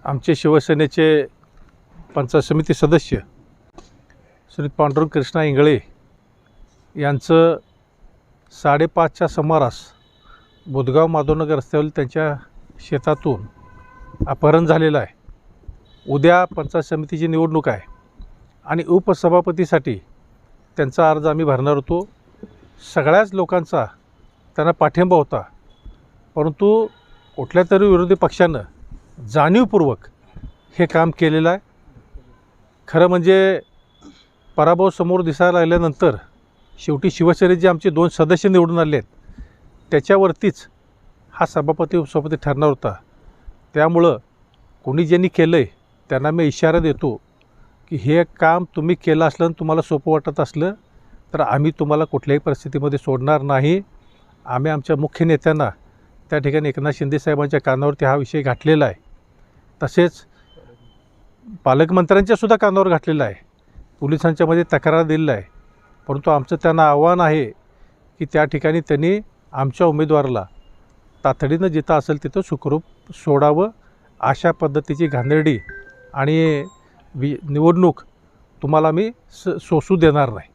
आमचे शिवसेनेचे पंचायत समिती सदस्य श्री पांडुरंग कृष्णा इंगळे यांचं 5:30च्या सुमारास बुधगाव माधवनगर रस्त्यावरील त्यांच्या शेतातून अपहरण झालेलं आहे. उद्या पंचायत समितीची निवडणूक आहे आणि उपसभापतीसाठी त्यांचा अर्ज आम्ही भरणार होतो. सगळ्याच लोकांचा त्यांना पाठिंबा होता, परंतु कुठल्या तरी विरोधी पक्षानं जाणीवपूर्वक हे काम केलेलं आहे. खरं म्हणजे पराभव समोर दिसायला लागल्यानंतर शेवटी शिवसेनेचे आमचे 2 सदस्य निवडून आले आहेत, त्याच्यावरतीच हा सभापती उपसभापती ठरणार होता. त्यामुळं कोणी ज्यांनी केलं आहे त्यांना मी इशारा देतो की हे काम तुम्ही केलं असलं आणि तुम्हाला सोपं वाटत असलं तर आम्ही तुम्हाला कुठल्याही परिस्थितीमध्ये सोडणार नाही. आम्ही आमच्या मुख्य नेत्यांना त्या ठिकाणी एकनाथ शिंदे साहेबांच्या कानावरती हा विषय घातलेला आहे. तसेच पालकमंत्र्यांच्यासुद्धा कानावर घातलेला आहे. पोलिसांच्यामध्ये तक्रार दिलेला आहे. परंतु आमचं त्यांना आव्हान आहे की त्या ठिकाणी त्यांनी आमच्या उमेदवाराला तातडीनं जिथं असेल तिथं सुखरूप सोडावं. अशा पद्धतीची घाणेरडी आणि निवडणूक तुम्हाला मी सोसू देणार नाही.